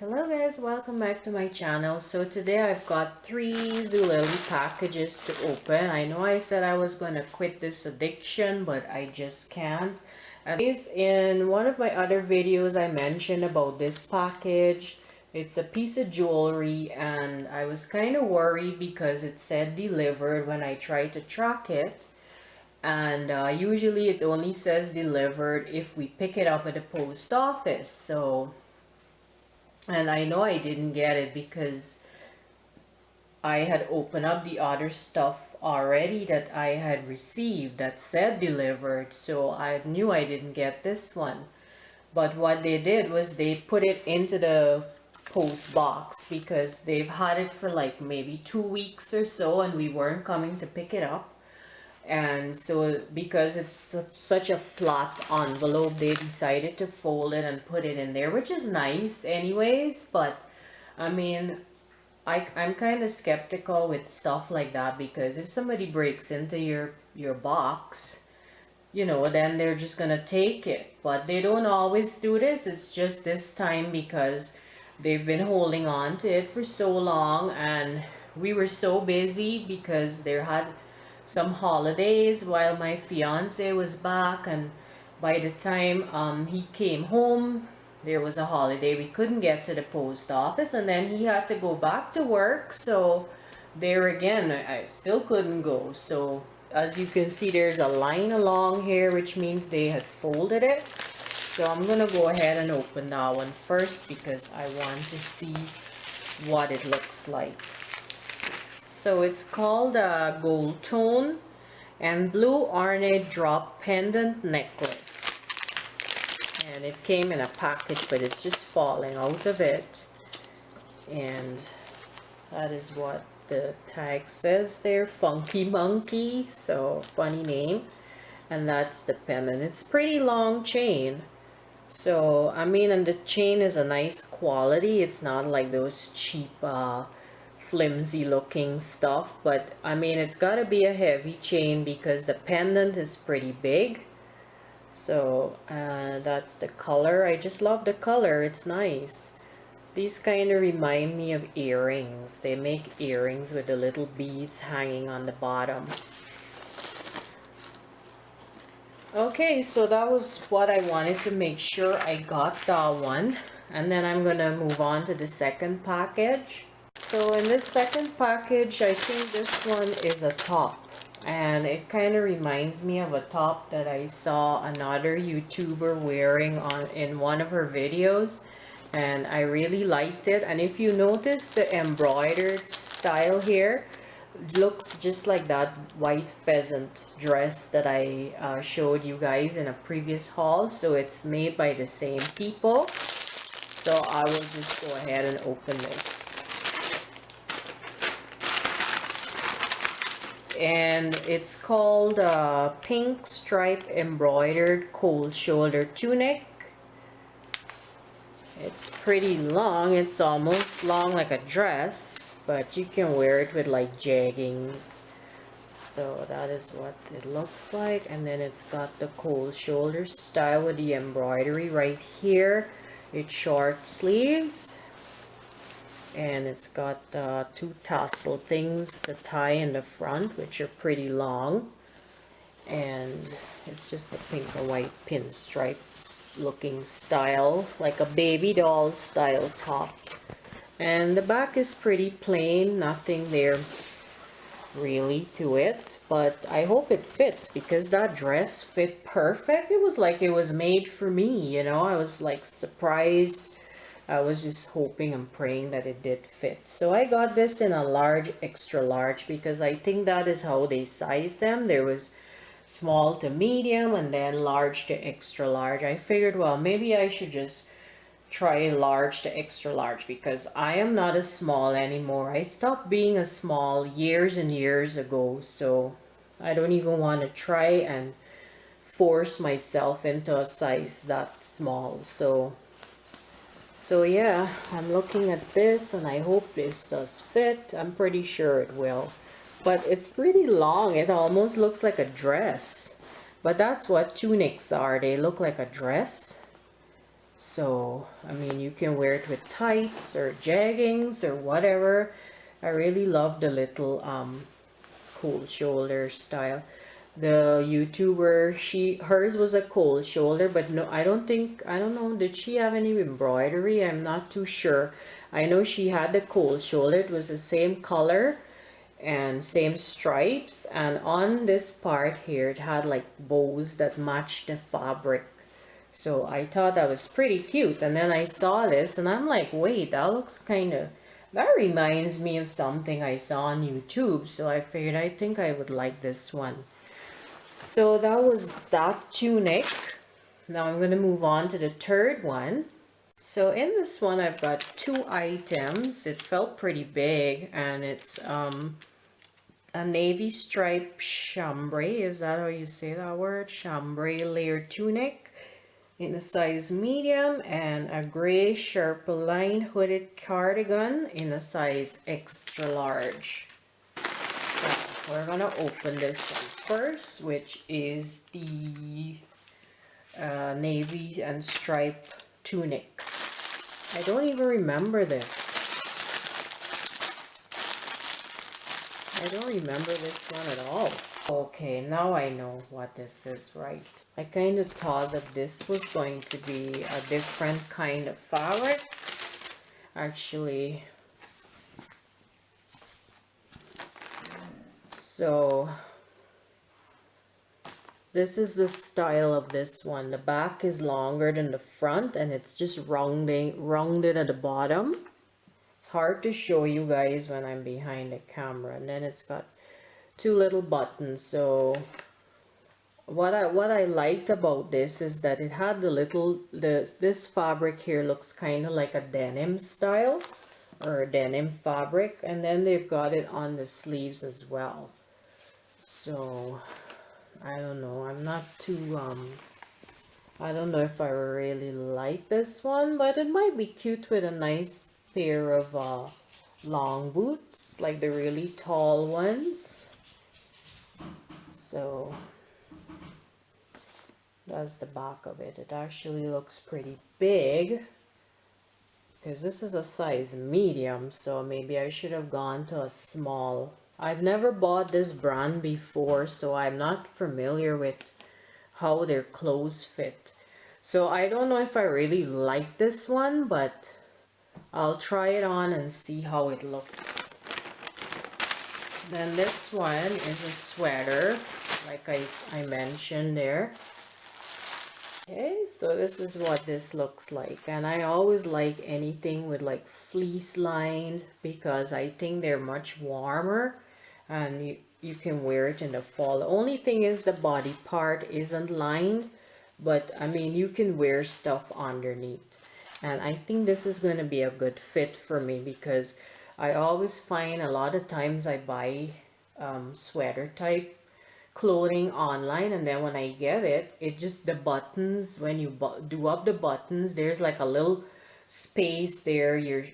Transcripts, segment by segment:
Hello guys, welcome back to my channel. So today I've got 3 Zulily packages to open. I know I said I was going to quit this addiction, but I just can't. At least in one of my other videos I mentioned about this package. It's a piece of jewelry and I was kind of worried because it said delivered when I tried to track it. And usually it only says delivered if we pick it up at the post office. And I know I didn't get it because I had opened up the other stuff already that I had received that said delivered, so I knew I didn't get this one. But what they did was they put it into the post box because they've had it for like maybe 2 weeks or so and we weren't coming to pick it up. And so because it's such a flat envelope, they decided to fold it and put it in there, which is nice anyways. But I mean, I'm kind of skeptical with stuff like that because if somebody breaks into your box, you know, then they're just gonna take it. But they don't always do this. It's just this time because they've been holding on to it for so long and we were so busy because there had some holidays while my fiance was back, and by the time he came home there was a holiday. We couldn't get to the post office and then he had to go back to work, so there again I still couldn't go. So as you can see, there's a line along here, which means they had folded it. So I'm gonna go ahead and open that one first because I want to see what it looks like. So it's called a Goldtone Blue ornate drop pendant necklace. And it came in a package, but it's just falling out of it. And that is what the tag says there, Funky Monkey. So funny name. And that's the pendant. It's pretty long chain. So I mean, and the chain is a nice quality. It's not like those cheap flimsy looking stuff, but I mean, it's got to be a heavy chain because the pendant is pretty big. So that's the color. I just love the color. It's nice. These kind of remind me of earrings. They make earrings with the little beads hanging on the bottom. Okay, so that was what I wanted to make sure I got that one. And then I'm gonna move on to the second package. So in this second package, I think this one is a top, and it kind of reminds me of a top that I saw another YouTuber wearing in one of her videos, and I really liked it. And if you notice, the embroidered style here looks just like that white pheasant dress that I showed you guys in a previous haul. So it's made by the same people. So I will just go ahead and open this. And it's called pink stripe embroidered cold shoulder tunic. It's pretty long. It's almost long like a dress, but you can wear it with like jeggings. So that is what it looks like. And then it's got the cold shoulder style with the embroidery right here. It's short sleeves. And it's got 2 tassel things to tie in the front, which are pretty long. And it's just a pink and white pinstripes looking style, like a baby doll style top. And the back is pretty plain, nothing there really to it, but I hope it fits because that dress fit perfect. It was like it was made for me, you know. I was like surprised. I was just hoping and praying that it did fit. So I got this in a large, extra large, because I think that is how they size them. There was small to medium and then large to extra large. I figured, well, maybe I should just try large to extra large because I am not a small anymore. I stopped being a small years and years ago. So I don't even want to try and force myself into a size that small. So yeah, I'm looking at this and I hope this does fit. I'm pretty sure it will. But it's pretty long. It almost looks like a dress. But that's what tunics are. They look like a dress. So I mean, you can wear it with tights or jeggings or whatever. I really love the little cold shoulder style. The YouTuber, hers was a cold shoulder, but no, I don't know, did she have any embroidery? I'm not too sure. I know she had the cold shoulder. It was the same color and same stripes, and on this part here it had like bows that matched the fabric. So I thought that was pretty cute, and then I saw this and I'm like, wait, that reminds me of something I saw on YouTube. So I figured, I think I would like this one. So that was that tunic. Now I'm going to move on to the third one. So in this one I've got two items. It felt pretty big, and it's a navy stripe chambray. Is that how you say that word? Chambray layered tunic in a size medium, and a gray sherpa lined hooded cardigan in a size extra large. So we're gonna open this one first, which is the navy and stripe tunic. I don't even remember this. I don't remember this one at all. Okay, now I know what this is, right? I kind of thought that this was going to be a different kind of fabric. Actually, so this is the style of this one. The back is longer than the front, and it's just rounded at the bottom. It's hard to show you guys when I'm behind the camera. And then it's got two little buttons. So what I liked about this is that it had this fabric here looks kind of like a denim style or a denim fabric, and then they've got it on the sleeves as well. So I don't know, I'm not too I don't know if I really like this one, but it might be cute with a nice pair of long boots, like the really tall ones. So that's the back of it. It actually looks pretty big, because this is a size medium, so maybe I should have gone to a small. I've never bought this brand before, so I'm not familiar with how their clothes fit. So I don't know if I really like this one, but I'll try it on and see how it looks. Then this one is a sweater, like I mentioned there. Okay, so this is what this looks like, and I always like anything with like fleece lined, because I think they're much warmer, and you can wear it in the fall. The only thing is the body part isn't lined, but I mean, you can wear stuff underneath. And I think this is going to be a good fit for me, because I always find a lot of times I buy sweater type clothing online, and then when I get it, it just, the buttons, when you do up the buttons, there's like a little space there, your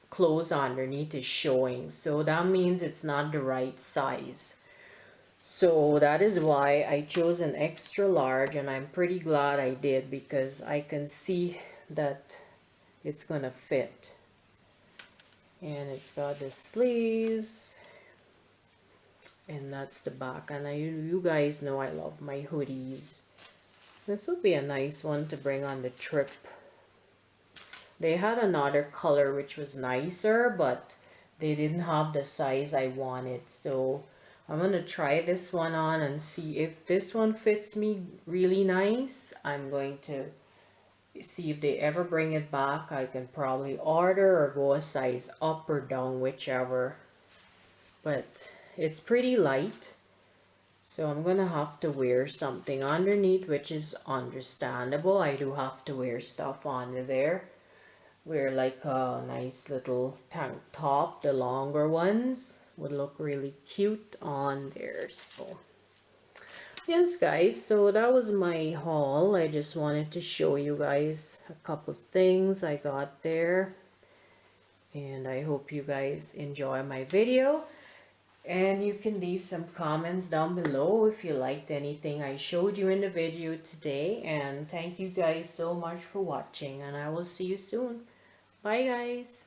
clothes underneath is showing, so that means it's not the right size. So that is why I chose an extra large, and I'm pretty glad I did, because I can see that it's gonna fit. And it's got the sleeves, and that's the back. And you guys know I love my hoodies. This would be a nice one to bring on the trip. They had another color which was nicer, but they didn't have the size I wanted, so I'm gonna try this one on and see if this one fits me really nice. I'm going to see if they ever bring it back. I can probably order or go a size up or down, whichever. But it's pretty light, so I'm gonna have to wear something underneath, which is understandable. I do have to wear stuff under there. Wear like a nice little tank top. The longer ones would look really cute on there. So yes guys, so that was my haul. I just wanted to show you guys a couple things I got there, and I hope you guys enjoy my video. And you can leave some comments down below if you liked anything I showed you in the video today. And thank you guys so much for watching, and I will see you soon. Bye guys.